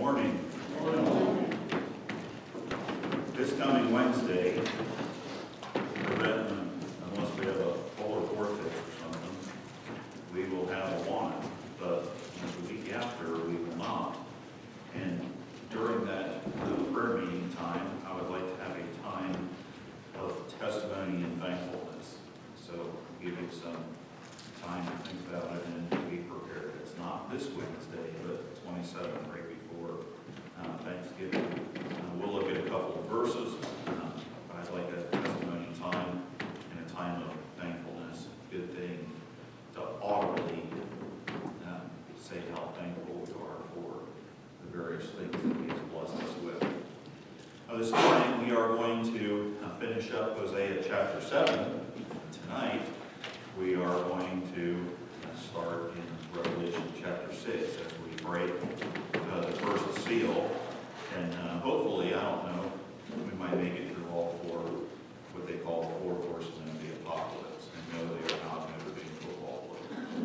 morning. This coming Wednesday, unless we have a polar vortex or something, we will have a one, but the week after we will not. And during that prayer meeting time, I would like to have a time of testimony and thankfulness. So give you some time to think about it and be prepared. It's not this Wednesday, but 27th, right before Thanksgiving. We'll look at a couple of verses. I'd like a testimony time and a time of thankfulness. Good thing to audibly say how thankful we are for the various things that He has blessed us with. This morning we are going to finish up Hosea chapter 7. Tonight we are going to start in Revelation chapter 6 as we break the first seal. And hopefully, I don't know, we might make it through all four, what they call the four horsemen of the apocalypse. And no, they are not Notre Dame football players.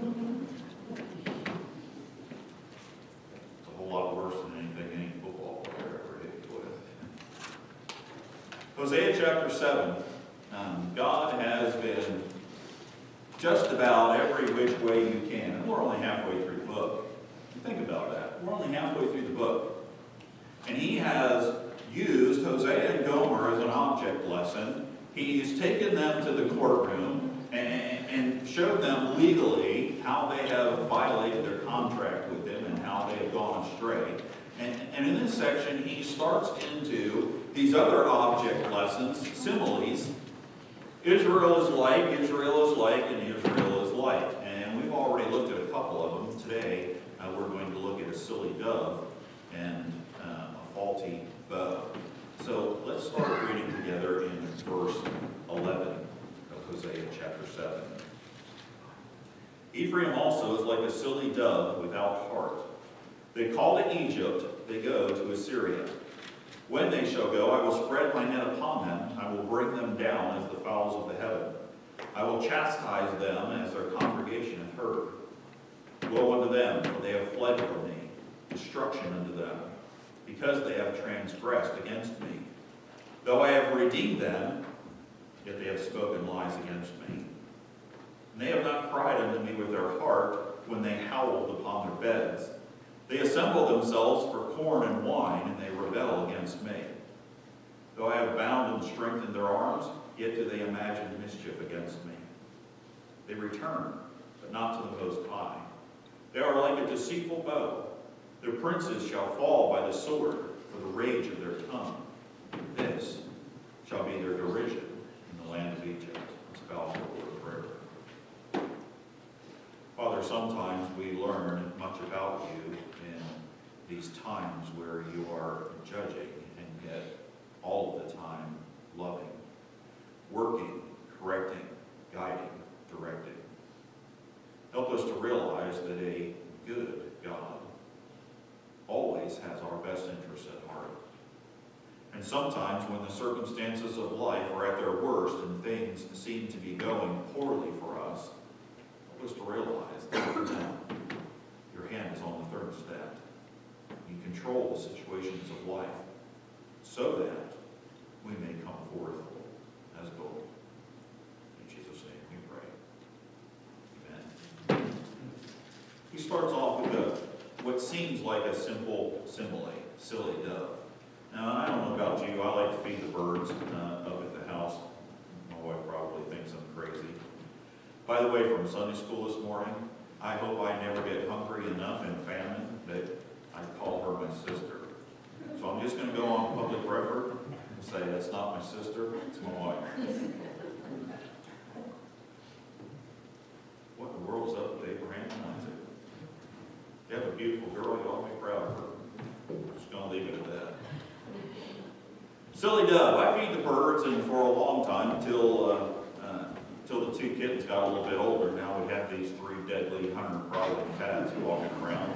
It's a whole lot worse than anything any football player ever hit with. Hosea chapter 7. God has been just about every which way you can. And we're only halfway through the book. Think about that. We're only halfway through the book. And He has used Hosea and Gomer as an object lesson. He's taken them to the courtroom and showed them legally how they have violated their contract with Him and how they have gone astray. And in this section, he starts into these other object lessons, similes. Israel is like, and Israel is like. And we've already looked at a couple of them. Today, we're going to look at a silly dove and a faulty bow. So let's start reading together in verse 11 of Hosea chapter 7. Ephraim also is like a silly dove without heart. They call to Egypt, they go to Assyria. When they shall go, I will spread my net upon them. I will bring them down as the fowls of the heaven. I will chastise them as their congregation hath heard. Woe unto them, for they have fled from me. Destruction unto them, because they have transgressed against me. Though I have redeemed them, yet they have spoken lies against me. And they have not cried unto me with their heart when they howled upon their beds. They assemble themselves for corn and wine, and they rebel against me. Though I have bound and strengthened their arms, yet do they imagine mischief against me. They return, but not to the Most High. They are like a deceitful bow. Their princes shall fall by the sword for the rage of their tongue. This shall be their derision in the land of Egypt. Let's bow for a word of prayer. Father, sometimes we learn much about you in these times where you are judging and yet all of the time loving, working, correcting, guiding, directing. Help us to realize that a good God always has our best interests at heart. And sometimes when the circumstances of life are at their worst and things seem to be going poorly for us, help us to realize that your hand is on the thermostat. You control the situations of life so that we may come forth as gold. In Jesus' name we pray. Amen. He starts off with what seems like a simple simile, silly dove. Now, I don't know about you, I like to feed the birds up at the house. My wife probably thinks I'm crazy. By the way, from Sunday school this morning, I hope I never get hungry enough in famine that I call her my sister. So I'm just going to go on public record and say that's not my sister, it's my wife. What in the world is up with Abraham and Isaac? You have a beautiful girl, you ought to be proud of her. I'm just going to leave it at that. Silly dove. I feed the birds, and for a long time, until the two kittens got a little bit older, now we have these three deadly 100-problem cats walking around.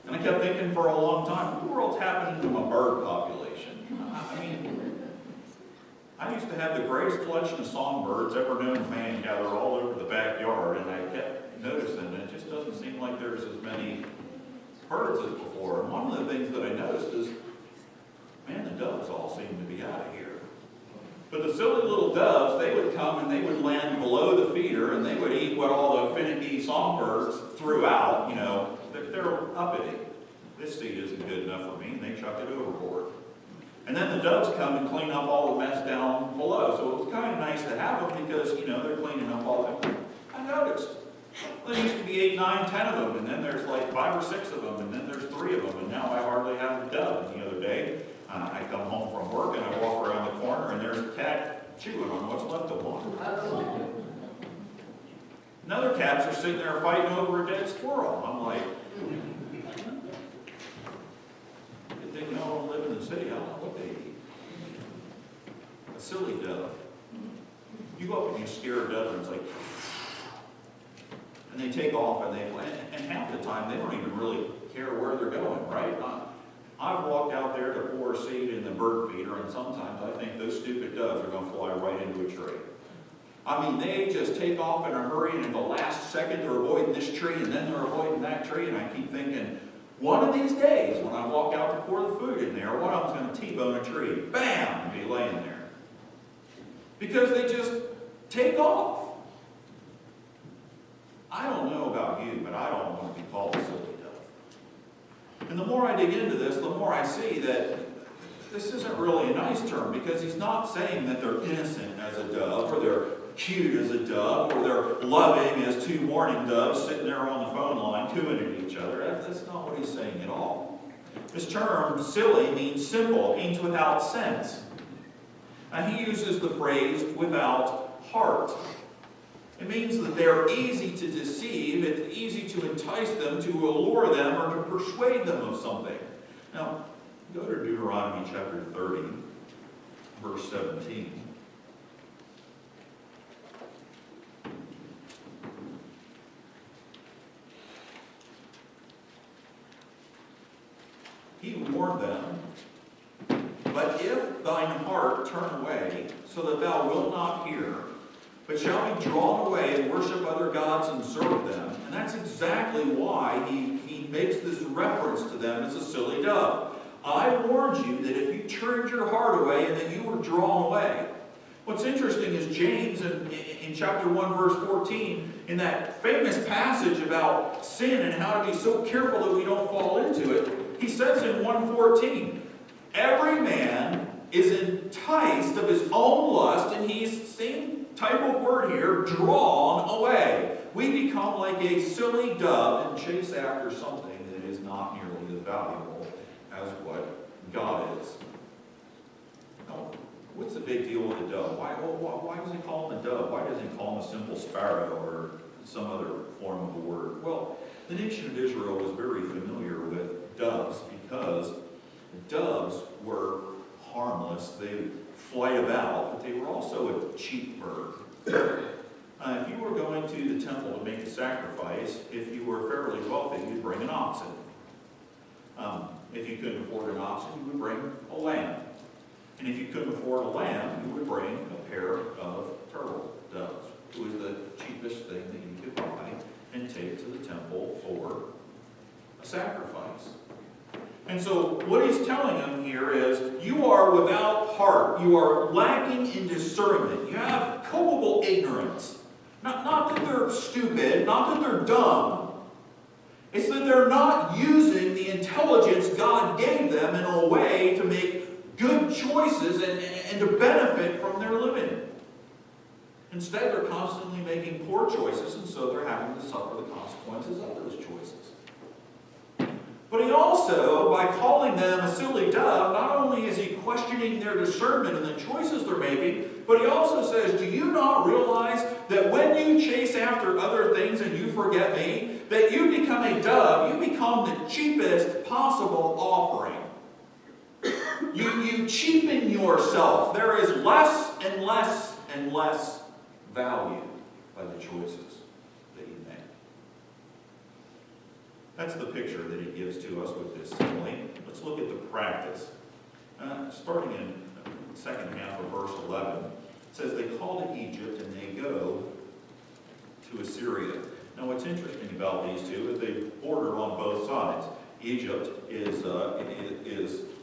And I kept thinking for a long time, what in the world's happening to my bird population? I mean, I used to have the greatest collection of songbirds ever known to man gathered all over the backyard, and I kept noticing that it just doesn't seem like there's as many heard of this before, and one of the things that I noticed is, man, the doves all seem to be out of here. But the silly little doves, they would come and they would land below the feeder, and they would eat what all the finicky songbirds threw out. You know, they're uppity. This seed isn't good enough for me, and they chuck it overboard. And then the doves come and clean up all the mess down below. So it was kind of nice to have them because, you know, they're cleaning up all that. I noticed. Well, there used to be 8, 9, 10 of them, and then there's like 5 or 6 of them, and then there's 3 of them, and now I hardly have a dove. And the other day, I come home from work and I walk around the corner and there's a cat chewing on what's left of one. Another cats are sitting there fighting over a dead squirrel. I'm like, if they don't live in the city, I don't know what they eat. A silly dove. You go up and you scare a dove and it's like, and they take off and they fly. And half the time they don't even really care where they're going, right? I've walked out there to pour seed in the bird feeder, and sometimes I think those stupid doves are going to fly right into a tree. I mean, they just take off in a hurry, and in the last second they're avoiding this tree, and then they're avoiding that tree, and I keep thinking, one of these days, when I walk out to pour the food in there, one of them's going to T-bone a tree, bam, and be laying there. Because they just take off. I don't know about you, but I don't want to be called a silly dove. And the more I dig into this, the more I see that this isn't really a nice term, because he's not saying that they're innocent as a dove, or they're cute as a dove, or they're loving as 2 mourning doves sitting there on the phone line cooing at each other. That's not what he's saying at all. This term, silly, means simple, means without sense. Now he uses the phrase without heart. It means that they're easy to deceive, it's easy to entice them, to allure them, or to persuade them of something. Now, go to Deuteronomy chapter 30, verse 17. He warned them, "But if thine heart turn away, so that thou wilt not hear, but shall be drawn away and worship other gods and serve them." And that's exactly why he makes this reference to them as a silly dove. I warned you that if you turned your heart away and that you were drawn away. What's interesting is James in chapter 1, verse 14, in that famous passage about sin and how to be so careful that we don't fall into it, he says in 1:14, every man is enticed of his own lust, and he's same type of word here, drawn away. We become like a silly dove and chase after something that is not nearly as valuable as what God is. Now, what's the big deal with a dove? Why does he call him a dove? Why doesn't he call him a simple sparrow or some other form of a word? Well, the nation of Israel was very familiar with doves because doves were harmless. They fly about, but they were also a cheap bird. If you were going to the temple to make a sacrifice, if you were fairly wealthy, you'd bring an oxen. If you couldn't afford an oxen, you would bring a lamb. And if you couldn't afford a lamb, you would bring a pair of turtle doves. It was the cheapest thing that you could buy and take to the temple for a sacrifice. And so what he's telling them here is, you are without heart. You are lacking in discernment. You have culpable ignorance. Not that they're stupid, not that they're dumb. It's that they're not using the intelligence God gave them in a way to make good choices and to benefit from their living. Instead, they're constantly making poor choices, and so they're having to suffer the consequences of those choices. But he also, by calling them a silly dove, not only is he questioning their discernment and the choices they're making, but he also says, do you not realize that when you chase after other things and you forget me, that you become a dove, you become the cheapest possible offering. You cheapen yourself. There is less and less and less value by the choices that you make. That's the picture that he gives to us with this simile. Let's look at the practice. Starting in the second half of verse 11, it says, they call to Egypt and they go to Assyria. Now what's interesting about these two is they border on both sides. Egypt is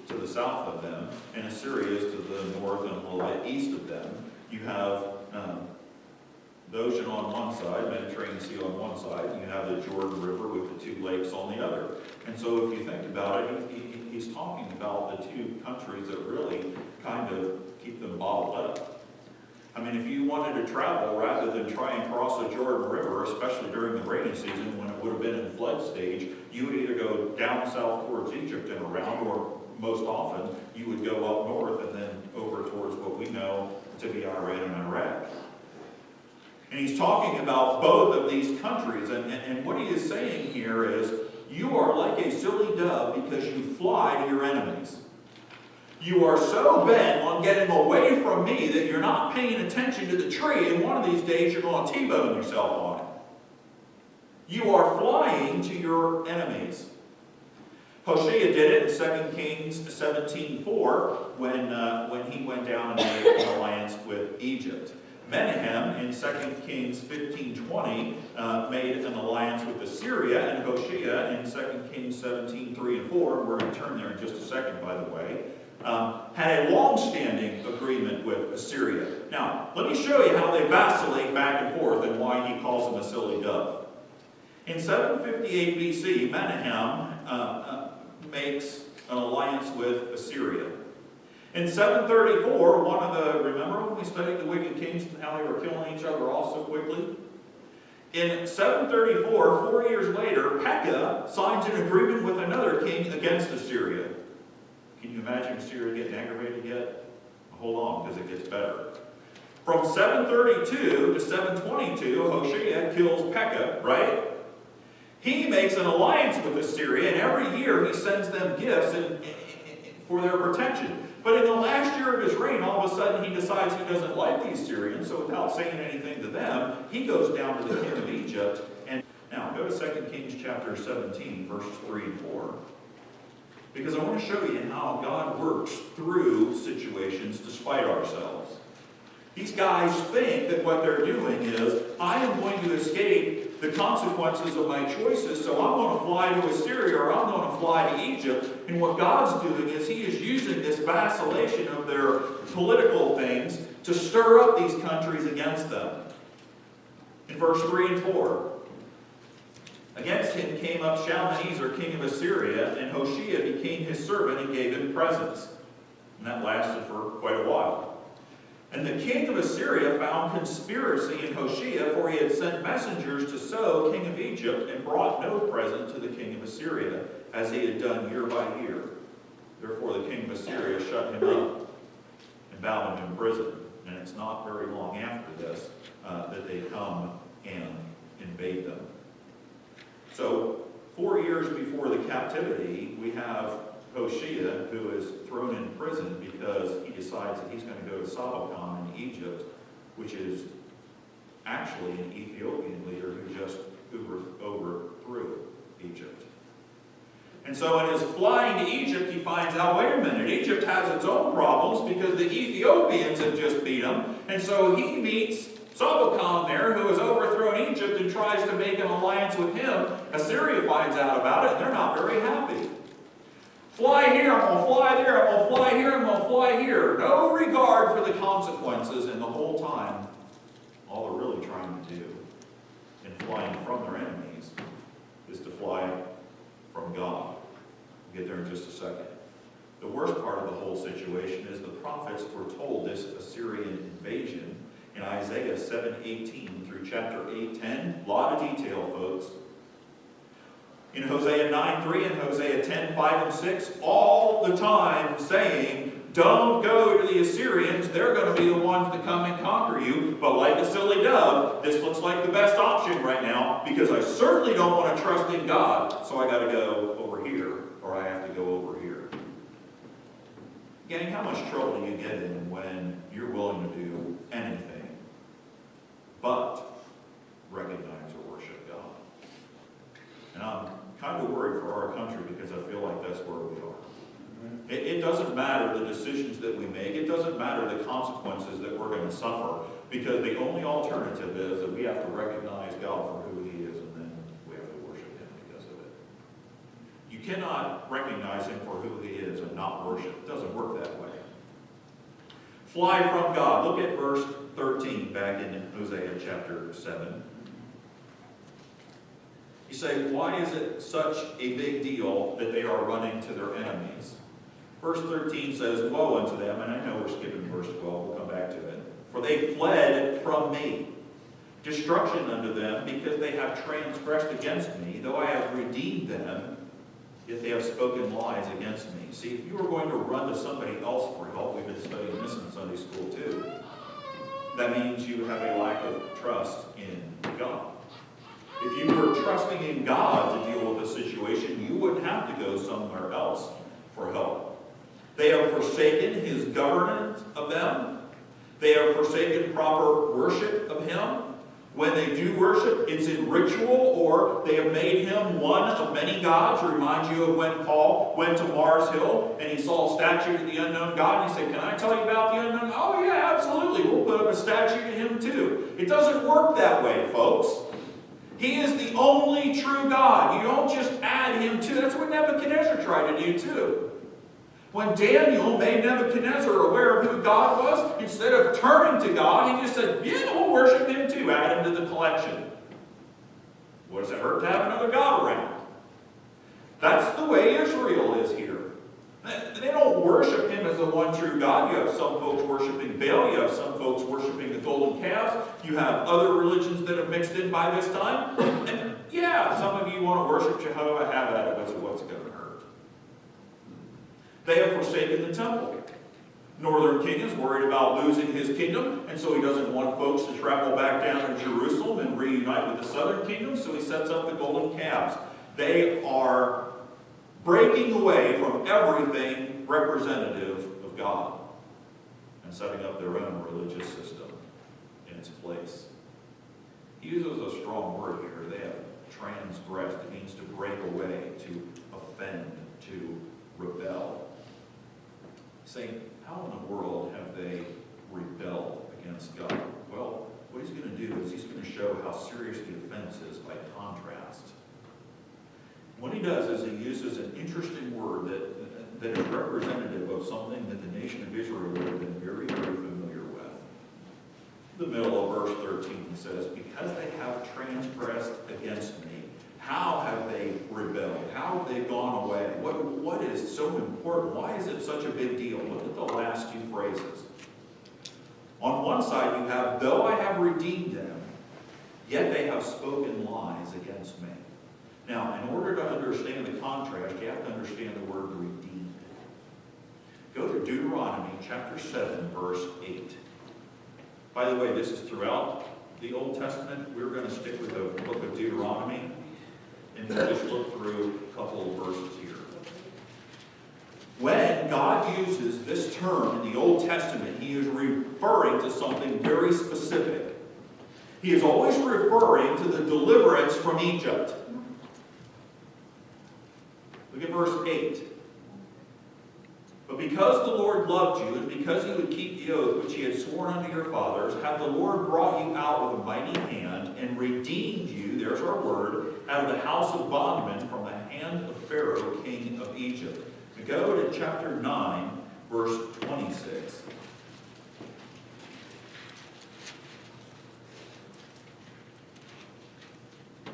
to the south of them, and Assyria is to the north and a little bit east of them. You have the ocean on one side, Mediterranean Sea on one side, and you have the Jordan River with the two lakes on the other. And so if you think about it, he's talking about the two countries that really kind of keep them bottled up. I mean, if you wanted to travel rather than try and cross the Jordan River, especially during the rainy season when it would have been in flood stage, you would either go down south towards Egypt and around, or most often you would go up north and then over towards what we know to be Iran and Iraq. And he's talking about both of these countries, and what he is saying here is, you are like a silly dove because you fly to your enemies. You are so bent on getting away from me that you're not paying attention to the tree, and one of these days you're going to T-bone yourself on it. You are flying to your enemies. Hoshea did it in 2 Kings 17:4 when he went down and made an alliance with Egypt. Menahem in 2 Kings 15:20 made an alliance with Assyria, and Hoshea in 2 Kings 17:3 and 4, and we're going to turn there in just a second, by the way, had a long-standing agreement with Assyria. Now, let me show you how they vacillate back and forth and why he calls them a silly dove. In 758 BC, Menahem makes an alliance with Assyria. In 734, remember when we studied the wicked kings and how they were killing each other off so quickly? In 734, 4 years later, Pekah signs an agreement with another king against Assyria. Can you imagine Assyria getting aggravated yet? Hold on, because it gets better. From 732 to 722, Hoshea kills Pekah, right? He makes an alliance with Assyria, and every year he sends them gifts for their protection. But in the last year of his reign, all of a sudden he decides he doesn't like the Assyrians, so without saying anything to them, he goes down to the king of Egypt. And now, go to 2 Kings chapter 17, verses 3 and 4. Because I want to show you how God works through situations despite ourselves. These guys think that what they're doing is, I am going to escape the consequences of my choices, so I'm going to fly to Assyria or I'm going to fly to Egypt. And what God's doing is he is using this vacillation of their political things to stir up these countries against them. In verse 3 and 4, against him came up Shalmaneser, king of Assyria, and Hoshea became his servant and gave him presents. And that lasted for quite a while. And the king of Assyria found conspiracy in Hoshea, for he had sent messengers to So, king of Egypt, and brought no present to the king of Assyria, as he had done year by year. Therefore the king of Assyria shut him up and bound him in prison. And it's not very long after this that they come and invade them. So, 4 years before the captivity, we have Hoshea, who is thrown in prison because he decides that he's going to go to Sabbakan in Egypt, which is actually an Ethiopian leader who just overthrew Egypt. And so in his flying to Egypt, he finds out, wait a minute, Egypt has its own problems because the Ethiopians have just beat them. And so he meets Sabbakan there, who has overthrown Egypt and tries to make an alliance with him. Assyria finds out about it, and they're not very happy. Fly here, I'm going to fly there, I'm going to fly here, I'm going to fly here. No regard for the consequences, and the whole time, all they're really trying to do in flying from their enemies is to fly from God. We'll get there in just a second. The worst part of the whole situation is the prophets foretold this Assyrian invasion in Isaiah 7:18 through chapter 8:10. A lot of detail, folks. In Hosea 9:3 and Hosea 10:5 and 6, all the time saying, don't go to the Assyrians, they're going to be the ones that come and conquer you. But like a silly dove, this looks like the best option right now, because I certainly don't want to trust in God, so I got to go over here, or I have to go over here. Gang, how much trouble do you get in when you're willing to do anything but recognize or worship God? And I'm kind of worried for our country because I feel like that's where we are. It doesn't matter the decisions that we make. It doesn't matter the consequences that we're going to suffer, because the only alternative is that we have to recognize God for who he is, and then we have to worship him because of it. You You cannot recognize him for who he is and not worship. It doesn't work that way. Fly from God. Look at verse 13 back in Hosea chapter 7. You say, why is it such a big deal that they are running to their enemies? Verse 13 says, woe unto them, and I know we're skipping verse 12, we'll come back to it. For they fled from me. Destruction unto them, because they have transgressed against me, though I have redeemed them, yet they have spoken lies against me. See, if you were going to run to somebody else for help, we've been studying this in Sunday school too, that means you have a lack of trust in God. If you were trusting in God to deal with a situation, you wouldn't have to go somewhere else for help. They have forsaken his governance of them. They have forsaken proper worship of him. When they do worship, it's in ritual, or they have made him one of many gods. Reminds you of when Paul went to Mars Hill and he saw a statue to the unknown God, and he said, can I tell you about the unknown? Oh yeah, absolutely. We'll put up a statue to him too. It doesn't work that way, folks. He is the only true God. You don't just add him to. That's what Nebuchadnezzar tried to do too. When Daniel made Nebuchadnezzar aware of who God was, instead of turning to God, he just said, yeah, we'll worship him too. Add him to the collection. What does it hurt to have another God around? That's the way Israel is here. They don't worship him as the one true God. You have some folks worshiping Baal. You have some folks worshiping the golden calves. You have other religions that have mixed in by this time. And yeah, some of you want to worship Jehovah. Have at it. What's it going to hurt? They have forsaken the temple. Northern king is worried about losing his kingdom, and so he doesn't want folks to travel back down to Jerusalem and reunite with the southern kingdom, so he sets up the golden calves. They are breaking away from everything representative of God and setting up their own religious system in its place. He uses a strong word here. They have transgressed. It means to break away, to offend, to rebel. Saying, how in the world have they rebelled against God? Well, what he's going to do is he's going to show how serious the offense is by contrast. What he does is he uses an interesting word that is representative of something that the nation of Israel would have been very, very familiar with. The middle of verse 13 says, because they have transgressed against me, how have they rebelled? How have they gone away? What is so important? Why is it such a big deal? Look at the last two phrases. On one side you have, though I have redeemed them, yet they have spoken lies against me. Now, in order to understand the contrast, you have to understand the word redeemed. Go to Deuteronomy chapter 7, verse 8. By the way, this is throughout the Old Testament. We're going to stick with the book of Deuteronomy, and we'll just look through a couple of verses here. When God uses this term in the Old Testament, he is referring to something very specific. He is always referring to the deliverance from Egypt. Look at verse 8. But because the Lord loved you, and because you would keep the oath which he had sworn unto your fathers, hath the Lord brought you out with a mighty hand, and redeemed you, there's our word, out of the house of bondmen, from the hand of Pharaoh, king of Egypt. Now go to chapter 9, verse 26.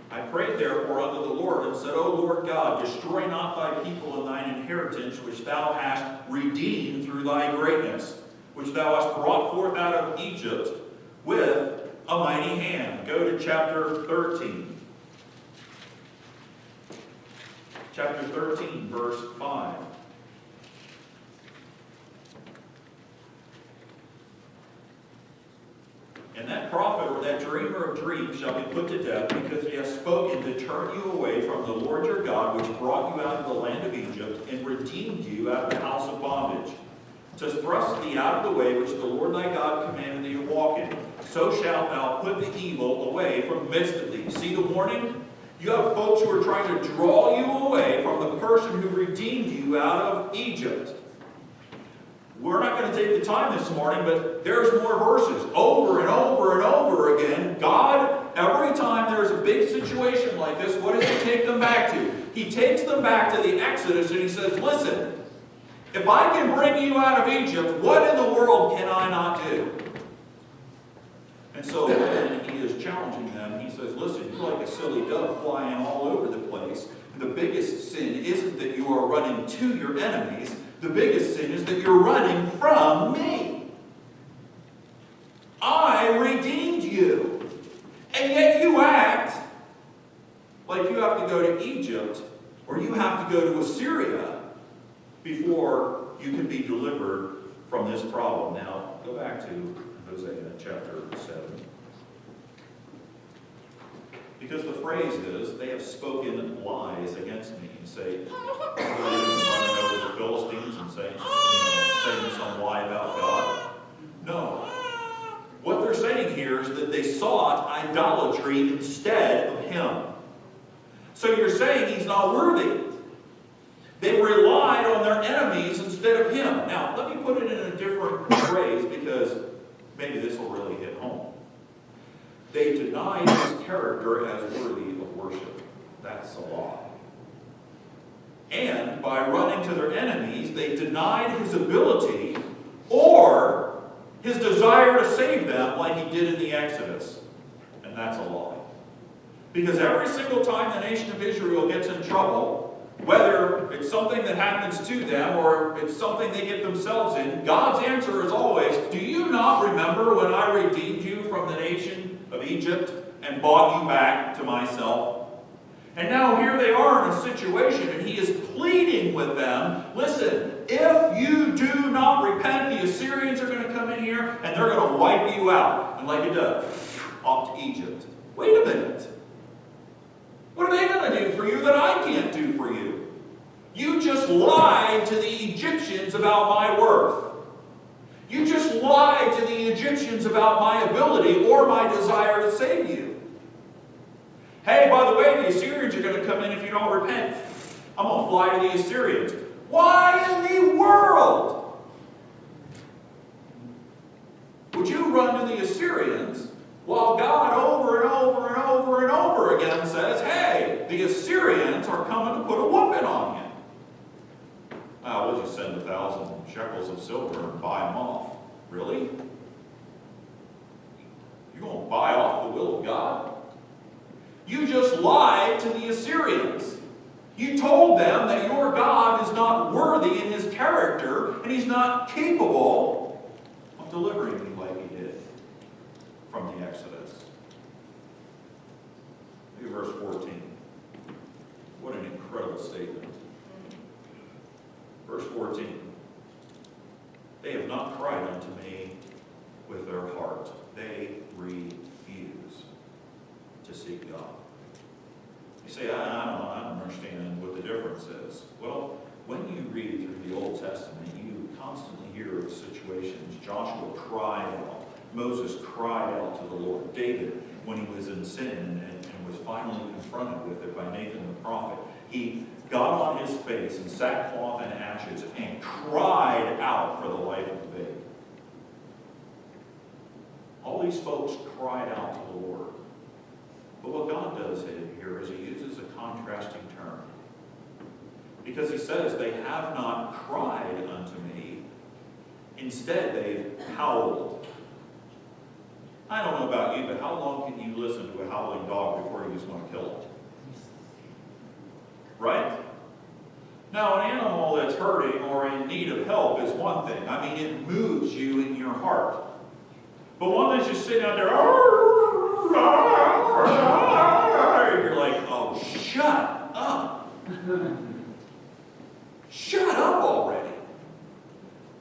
I prayed therefore unto the Lord, and said, O Lord God, destroy not thy people and thine inheritance, which thou hast redeemed through thy greatness, which thou hast brought forth out of Egypt with a mighty hand. Go to chapter 13. Chapter 13, verse 5. And that prophet or that dreamer of dreams shall be put to death, because he has spoken to turn you away from the Lord your God, which brought you out of the land of Egypt, and redeemed you out of the house of bondage, to thrust thee out of the way which the Lord thy God commanded thee to walk in. So shalt thou put the evil away from the midst of thee. See the warning? You have folks who are trying to draw you away from the person who redeemed you out of Egypt. We're not going to take the time this morning, but there's more verses over and over and over again. God, every time there's a big situation like this, what does he take them back to? He takes them back to the Exodus and he says, listen, if I can bring you out of Egypt, what in the world can I not do? And so when he is challenging them, he says, listen, you're like a silly dove flying all over the place. The biggest sin isn't that you are running to your enemies. The biggest sin is that you're running from me. I redeemed you. And yet you act like you have to go to Egypt or you have to go to Assyria before you can be delivered from this problem. Now, go back to Hosea chapter 7. Because the phrase is, they have spoken lies against me. And say, running over the Philistines and saying some lie about God. No. What they're saying here is that they sought idolatry instead of him. So you're saying he's not worthy. They relied on their enemies instead of him. Now, let me put it in a different phrase because maybe this will really hit home. They denied his character as worthy of worship. That's a lie. And by running to their enemies, they denied his ability or his desire to save them like he did in the Exodus. And that's a lie. Because every single time the nation of Israel gets in trouble, whether it's something that happens to them or it's something they get themselves in, God's answer is always, do you not remember when I redeemed you from the nation of Egypt and brought you back to myself? And now here they are in a situation and he is pleading with them, listen, if you do not repent, the Assyrians are going to come in here and they're going to wipe you out. And like it does, off to Egypt. Wait a minute. What are they going to do for you that I can't do for you? You just lied to the Egyptians about my worth. You just lied to the Egyptians about my ability or my desire to save you. Hey, by the way, the Assyrians are going to come in if you don't repent. I'm going to fly to the Assyrians. Why in the world would you run to the Assyrians while God over and over and over and over again says, hey, the Assyrians are coming to put a whooping on you? We'll just send 1,000 shekels of silver and buy them off. Really? You're going to buy off the will of God? You just lied to the Assyrians. You told them that your God is not worthy in his character and he's not capable of delivering you like he did from the Exodus. Look at verse 14. What an incredible statement. Verse 14. They have not cried unto me with their heart. They refuse to seek God. You say, I don't understand what the difference is. Well, when you read through the Old Testament, you constantly hear of situations. Joshua cried out. Moses cried out to the Lord. David, when he was in sin and was finally confronted with it by Nathan the prophet, he got on his face in sackcloth and ashes and cried out for the life of the baby. All these folks cried out to the Lord. But what God does here is he uses a contrasting term. Because he says, they have not cried unto me. Instead, they've howled. I don't know about you, but how long can you listen to a howling dog before you just want to kill it? Right? Now, an animal that's hurting or in need of help is one thing. I mean, it moves you in your heart. But one that's just sitting out there, you're like, oh, shut up. Shut up already.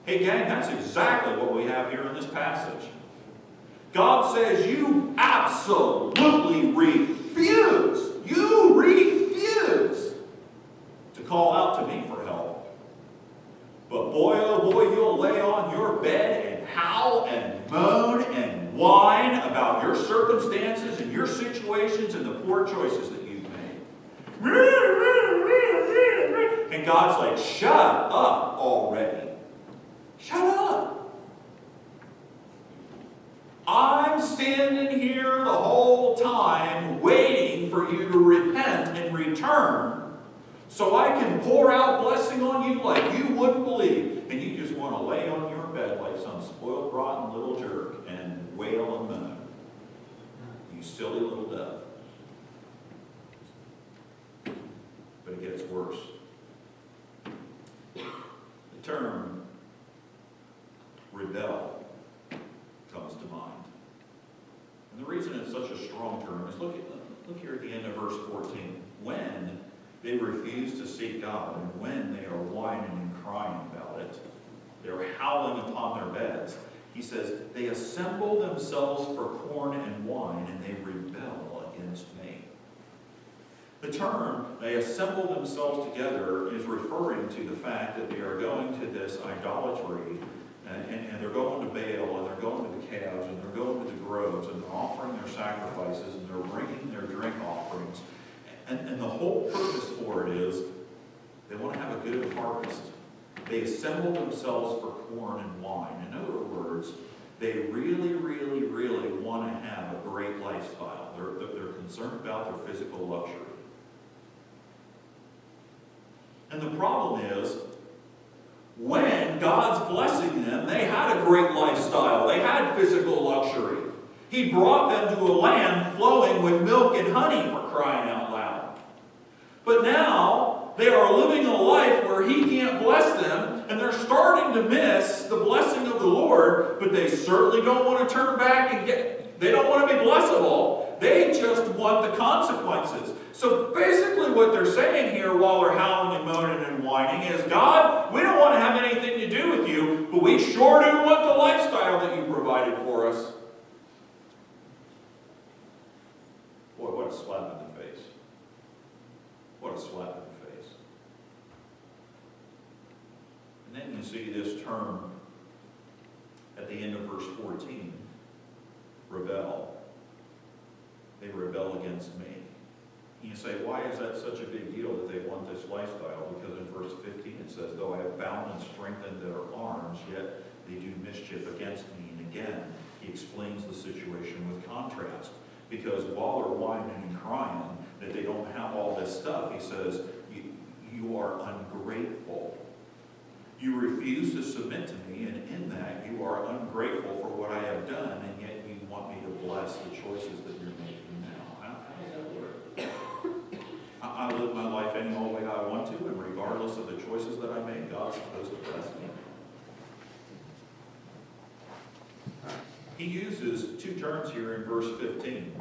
Hey, gang, that's exactly what we have here in this passage. God says you absolutely refuse. You refuse to call out to me for help. But boy, oh boy, you'll lay on your bed and howl and moan and whine about your circumstances and your situations and the poor choices that you've made. And God's like, shut up already. Shut up. I'm standing here the whole time waiting for you to repent and return so I can pour out blessing on you like you wouldn't believe. And you just want to lay on your bed like some spoiled, rotten little jerk and wail and moan. You silly little dove. But it gets worse. The term rebel comes to mind. And the reason it's such a strong term is look here at the end of verse 14. When they refuse to seek God, and when they are whining and crying about it, they're howling upon their beds. He says, they assemble themselves for corn and wine, and they rebel against me. The term, they assemble themselves together, is referring to the fact that they are going to this idolatry, and they're going to Baal, and they're going to the calves, and they're going to the groves, and they're offering their sacrifices, and they're bringing their drink offerings. And the whole purpose for it is they want to have a good harvest. They assemble themselves for corn and wine. In other words, they really, really, really want to have a great lifestyle. They're concerned about their physical luxury. And the problem is, when God's blessing them, they had a great lifestyle. They had physical luxury. He brought them to a land flowing with milk and honey, for crying out loud. But now, they are living a life where He can't bless them, and they're starting to miss the blessing of the Lord, but they certainly don't want to turn back and they don't want to be blessable. They just want the consequences. So basically what they're saying here while they're howling and moaning and whining is, God, we don't want to have anything to do with you, but we sure do want the lifestyle that you provided for us. Boy, what a slap in the face. What a slap in the face. And then you see this term at the end of verse 14, rebel. They rebel against me. And you say, why is that such a big deal that they want this lifestyle? Because in verse 15 it says, though I have bound and strengthened their arms, yet they do mischief against me. And again, he explains the situation with contrast. Because while they're whining and crying that they don't have all this stuff, he says, you are ungrateful. You refuse to submit to me, and in that you are ungrateful for what I have done, and yet you want me to bless the choices that you're making now. How does that work? I live my life any old way I want to, and regardless of the choices that I make, God's supposed to bless me. He uses two terms here in verse 15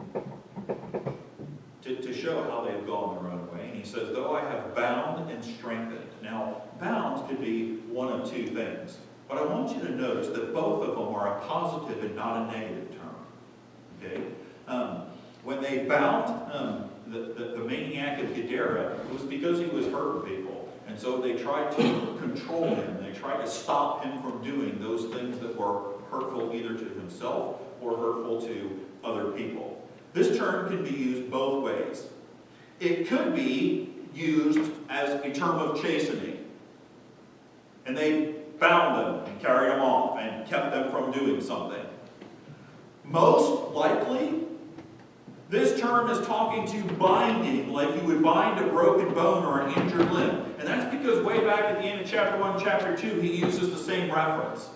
to show how they've gone their own way. And he says, though I have bound and strengthened. Now, bound could be one of two things. But I want you to notice that both of them are a positive and not a negative term. Okay? When they bound the maniac of Gadara, it was because he was hurting people. And so they tried to control him. They tried to stop him from doing those things that were hurtful either to himself or hurtful to other people. This term can be used both ways. It could be used as a term of chastening. And they bound them and carried them off and kept them from doing something. Most likely, this term is talking to binding, like you would bind a broken bone or an injured limb. And that's because way back at the end of chapter 1, chapter 2, he uses the same reference.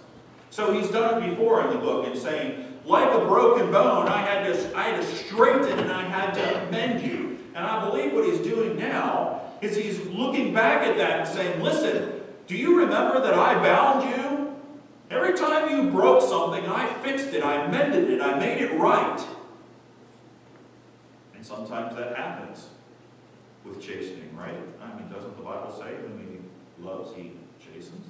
So he's done it before in the book and saying, like a broken bone, I had to straighten and I had to mend you. And I believe what he's doing now is he's looking back at that and saying, listen, do you remember that I bound you? Every time you broke something, I fixed it, I mended it, I made it right. And sometimes that happens with chastening, right? I mean, doesn't the Bible say when he loves, he chastens?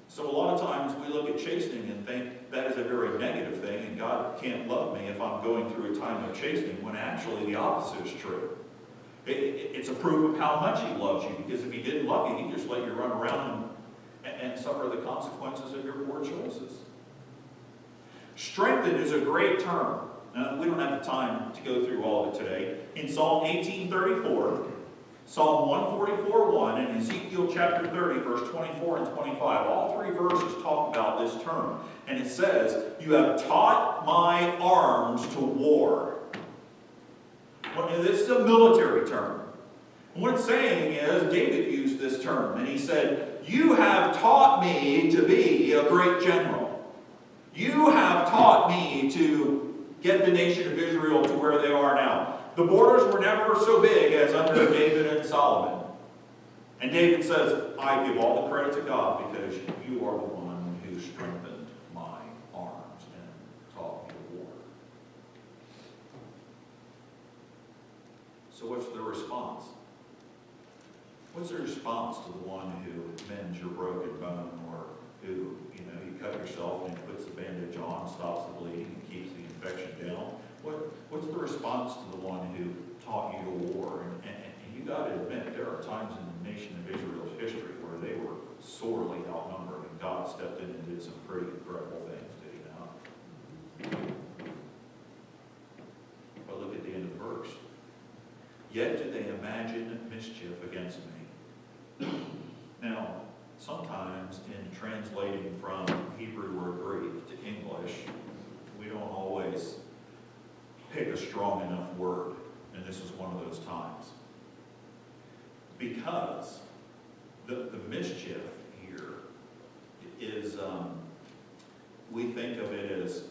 So a lot of times we look at chastening and think that is a very negative thing, and God can't love me if I'm going through a time of chastening, when actually the opposite is true. It's a proof of how much he loves you, because if he didn't love you, he'd just let you run around and suffer the consequences of your poor choices. Strengthen is a great term. Now, we don't have the time to go through all of it today. In Psalm 18:34, Psalm 144:1, and Ezekiel chapter 30, verse 24 and 25. All three verses talk about this term. And it says, you have taught my arms to war. Well, this is a military term. And what it's saying is, David used this term, and he said, you have taught me to be a great general. You have taught me to get the nation of Israel to where they are now. The borders were never so big as under David and Solomon. And David says, I give all the credit to God because you are the one who strengthened my arms and taught me to war. So what's the response? What's the response to the one who mends your broken bone, or who, you cut yourself and he puts the bandage on, stops the bleeding, and keeps the infection down? What's the response to the one who taught you to war? And you got to admit, there are times in the nation of Israel's history where they were sorely outnumbered, and God stepped in and did some pretty incredible things, did he not? But look at the end of the verse. Yet did they imagine mischief against me. Now, sometimes in translating from Hebrew or Greek to English, we don't always pick a strong enough word, and this is one of those times. Because the mischief here is, we think of it as,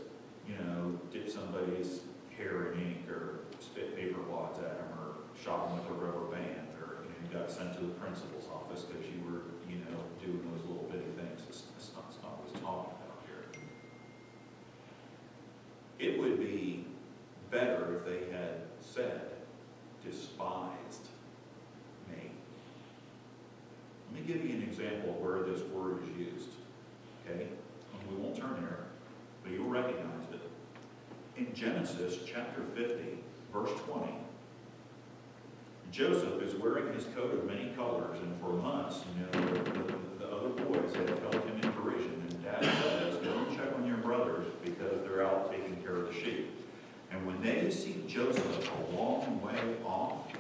dip somebody's hair in ink, or spit paper wads at them, or shot them with a rubber band, or you got sent to the principal's office because you were, doing those little bitty things. It's not what he's talking about here. It would be better if they had said, despised me. Let me give you an example of where this word is used. Okay? And we won't turn there, but you'll recognize it. In Genesis chapter 50, verse 20, Joseph is wearing his coat of many colors, and for months, the other boys had held him in derision, and Dad says, go and check on your brothers because they're out taking care of the sheep. And when they see Joseph a long way off,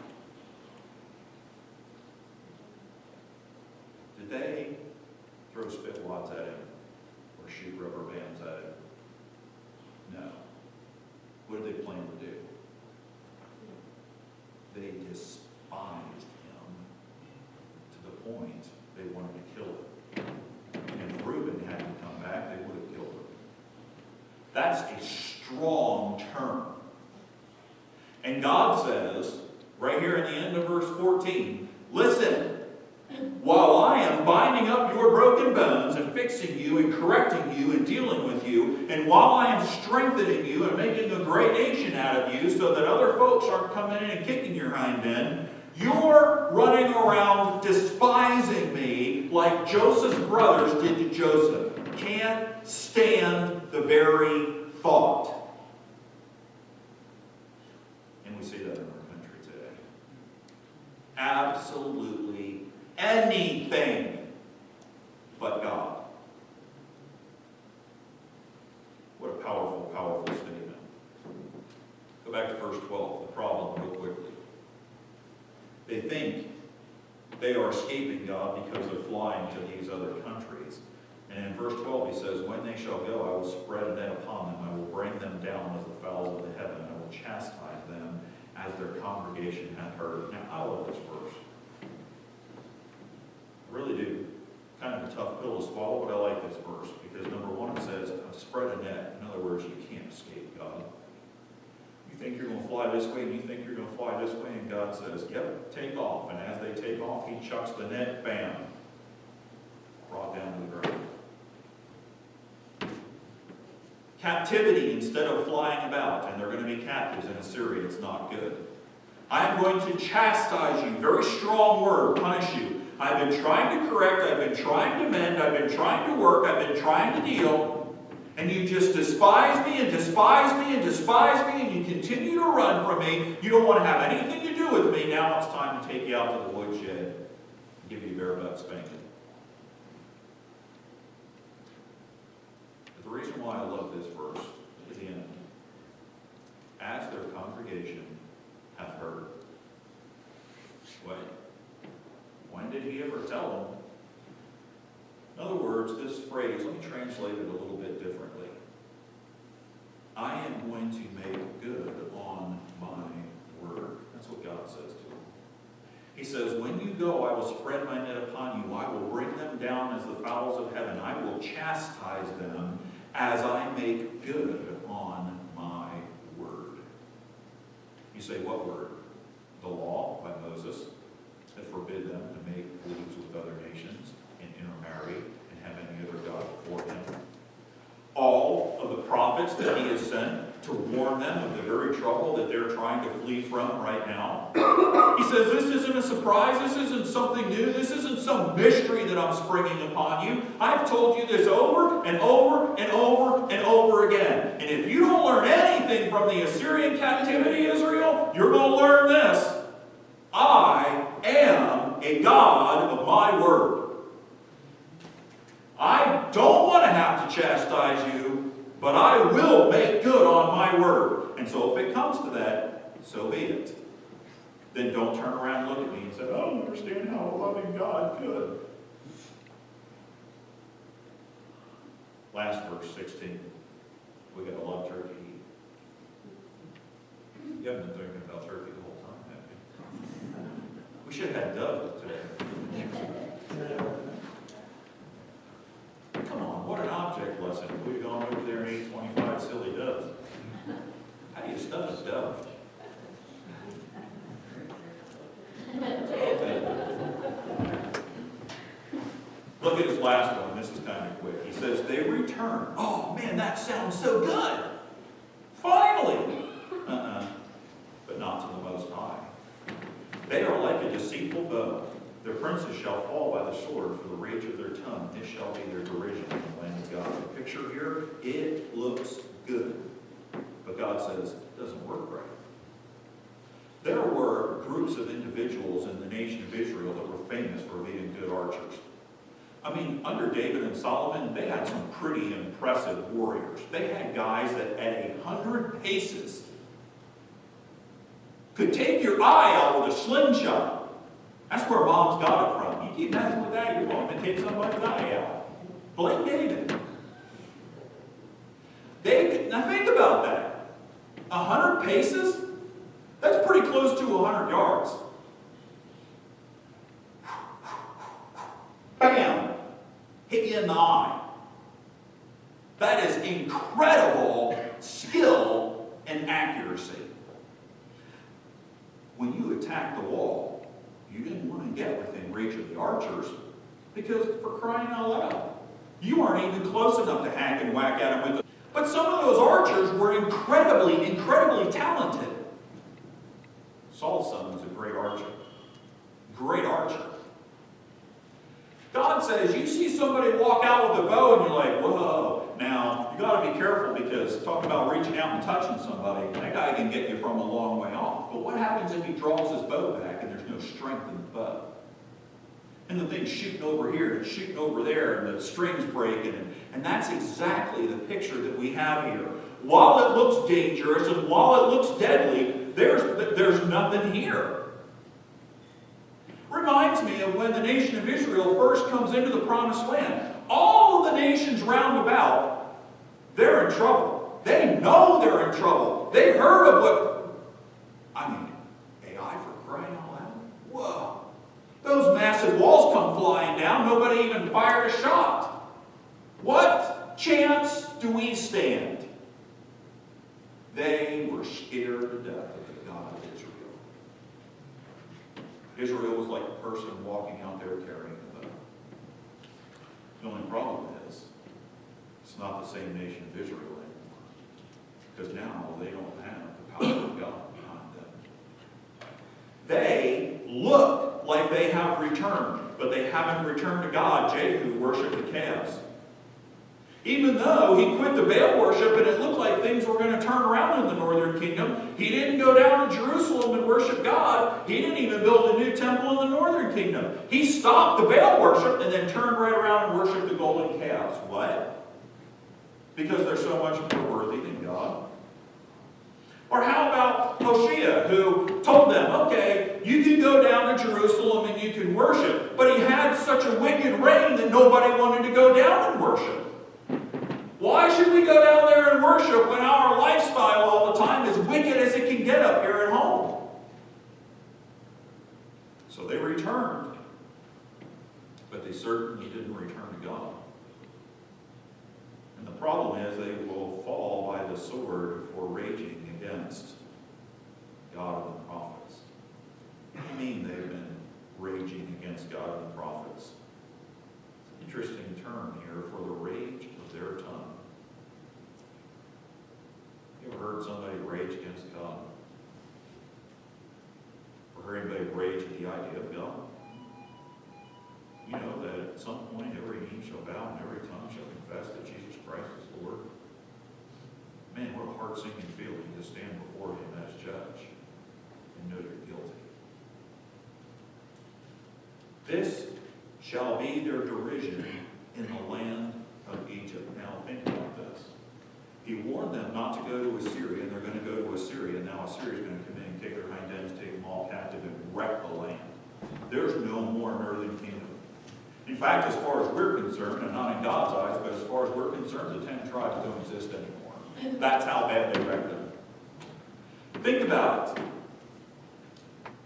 did they throw spit wads at him or shoot rubber bands at him? No. What did they plan to do? They despised him to the point they wanted to kill him. And if Reuben hadn't come back, they would have killed him. That's a strong term. And God says, right here in the end of verse 14, listen, while I am binding up your broken bones and fixing you and correcting you and dealing with you, and while I am strengthening you and making a great nation out of you so that other folks aren't coming in and kicking your hind end, you're running around despising me like Joseph's brothers did to Joseph. Can't stand the very thought. And we see that in our country today. Absolutely anything but God. What a powerful, powerful statement. Go back to verse 12, the problem real quickly. They think they are escaping God because of flying to these other countries. And in verse 12 he says, when they shall go, I will spread a net upon them. I will bring them down as the fowls of the heaven. I will chastise them as their congregation hath heard. Now, I love this verse. I really do. Kind of a tough pill to swallow, but I like this verse because number one, it says, I've spread a net. In other words, you can't escape God. You think you're going to fly this way, and you think you're going to fly this way, and God says, yep, take off. And as they take off, he chucks the net, bam, brought down to the ground. Captivity instead of flying about, and they're going to be captives in Assyria. It's not good. I am going to chastise you. Very strong word, punish you. I've been trying to correct, I've been trying to mend, I've been trying to work, I've been trying to deal, and you just despise me and despise me and despise me, and you continue to run from me. You don't want to have anything to do with me. Now it's time to take you out to the woodshed and give you a bareback spanking. But the reason why I love this verse is at the end. As their congregation hath heard. What? When did he ever tell them? In other words, this phrase, let me translate it a little bit differently. I am going to make good on my word. That's what God says to him. He says, when you go, I will spread my net upon you. I will bring them down as the fowls of heaven. I will chastise them as I make good on my word. You say, what word? The law by Moses that forbid them to make leagues with other nations and intermarry and have any other god before him. All of the prophets that he has sent to warn them of the very trouble that they're trying to flee from right now. He says, this isn't a surprise. This isn't something new. This isn't some mystery that I'm springing upon you. I've told you this over and over and over and over again. And if you don't learn anything from the Assyrian captivity, Israel, you're going to learn this. I am a God of my word. I don't want to have to chastise you, but I will make good on my word. And so if it comes to that, so be it. Then don't turn around and look at me and say, I don't understand how a loving God could. Last verse 16. We got to love turkey. You haven't been thinking about turkey the whole time, have you? We should have had Doug today. Come on, what an object lesson. We've gone over there and ate 25 silly doves. How do you stuff a dove? Look at his last one. This is kind of quick. He says, they return. Oh, man, that sounds so good. Finally. But not to the Most High. They are like a deceitful bow. Their princes shall fall by the sword for the rage of their tongue. This shall be their derision in the land of God. The picture here, it looks good. But God says, it doesn't work right. There were groups of individuals in the nation of Israel that were famous for being good archers. I mean, under David and Solomon, they had some pretty impressive warriors. They had guys that at 100 paces could take your eye out with a slingshot. That's where Mom's got it from. You keep messing with that, you're going to take somebody's eye out. Blame David. Now think about that. 100 paces? That's pretty close to 100 yards. Bam! Hit you in the eye. That is incredible skill and accuracy. When you attack the wall, you didn't want to get within reach of the archers because, for crying out loud, you aren't even close enough to hack and whack at them with it. But some of those archers were incredibly, incredibly talented. Saul's son was a great archer. Great archer. God says, you see somebody walk out with a bow and you're like, whoa. Now, you got to be careful because talking about reaching out and touching somebody, that guy can get you from a long way off. But what happens if he draws his bow back and there's no strength in the bow? And the thing's shooting over here and shooting over there and the string's breaking. And that's exactly the picture that we have here. While it looks dangerous and while it looks deadly, there's nothing here. Reminds me of when the nation of Israel first comes into the promised land. All of the nations round about, they're in trouble. They know they're in trouble. They've heard of AI for crying out loud. Whoa. Those massive walls come flying down. Nobody even fired a shot. What chance do we stand? They were scared to death of the God of Israel. Israel was like a person walking out there carrying a bow. The only problem is, it's not the same nation of Israel anymore. Because now they don't have the power of God behind them. They look like they have returned, but they haven't returned to God. Jehu worshiped the calves. Even though he quit the Baal worship and it looked like things were going to turn around in the northern kingdom, he didn't go down to Jerusalem and worship God. He didn't even build a new temple in the northern kingdom. He stopped the Baal worship and then turned right around and worshiped the golden calves. What? Because they're so much more worthy than God. Or how about Hoshea, who told them, okay, you can go down to Jerusalem and you can worship. But he had such a wicked reign that nobody wanted to go down and worship. Why should we go down there and worship when our lifestyle all the time is wicked as it can get up here at home? So they returned, but they certainly didn't return to God. And the problem is they will fall by the sword for raging against God and the prophets. What do you mean they've been raging against God and the prophets? It's an interesting term here for the rage of their tongue. You ever heard somebody rage against God? Or heard anybody rage at the idea of God? You know that at some point every knee shall bow and every tongue shall confess that Jesus Christ is Lord. Man, what a heart-sinking feeling to stand before Him as judge and know you're guilty. This shall be their derision in the land of Egypt. Now think about this. He warned them not to go to Assyria, and they're going to go to Assyria. Now Assyria is going to come in and kick their hind ends, take them all captive, and wreck the land. There's no more northern kingdom. In fact, as far as we're concerned, and not in God's eyes, but as far as we're concerned, the 10 tribes don't exist anymore. That's how bad they wrecked them. Think about it.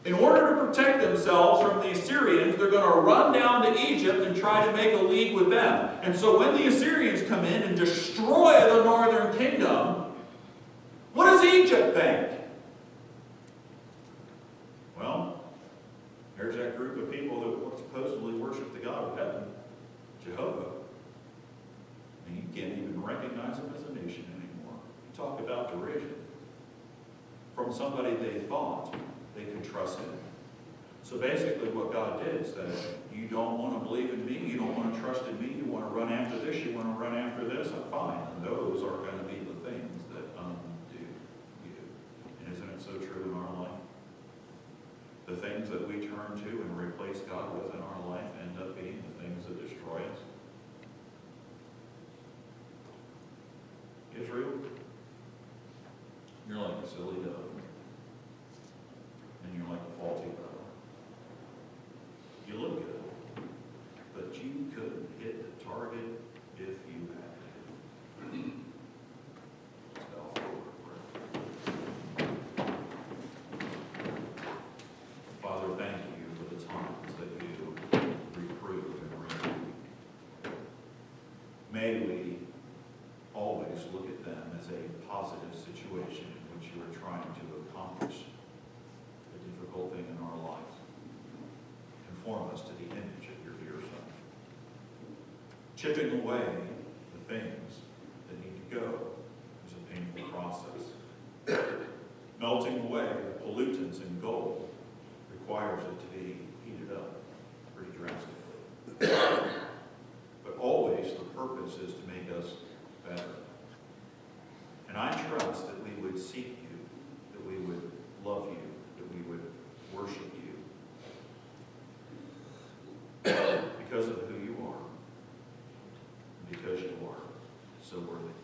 In order to protect themselves from the Assyrians, they're going to run down to Egypt and try to make a league with them. And so when the Assyrians come in and destroy the northern kingdom, what does Egypt think? Well, there's that group of people that supposedly worship the God of heaven, Jehovah. And you can't even recognize them as a nation anymore. You talk about derision from somebody they thought they could trust in. So basically what God did is that you don't want to believe in me, you don't want to trust in me, you want to run after this, you want to run after this, I'm fine. And those are going to be the things that undo you. And isn't it so true in our life? The things that we turn to and replace God with in our life end up being the things that destroy us. Israel, you're like a silly dove. And you're like a faulty brother. You look good, but you couldn't hit the target if you had to. Father, thank you for the times that you reprove and renew. May we always look at them as a positive situation in which you are trying to accomplish difficult thing in our lives. Conform us to the image of your dear Son. Chipping away the things that need to go is a painful process. Melting away the pollutants in gold requires it to be heated up pretty drastically. But always the purpose is to make us better. And I trust that we would seek you, that we would love you, we would worship you because of who you are, because you are so worthy.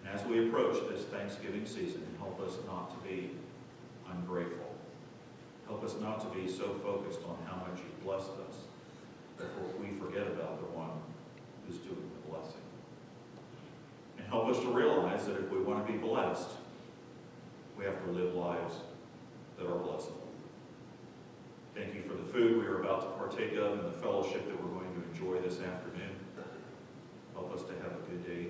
And as we approach this Thanksgiving season, help us not to be ungrateful. Help us not to be so focused on how much you blessed us that we forget about the one who's doing the blessing. And help us to realize that if we want to be blessed, we have to live lives that are blessable. Thank you for the food we are about to partake of and the fellowship that we're going to enjoy this afternoon. Help us to have a good day.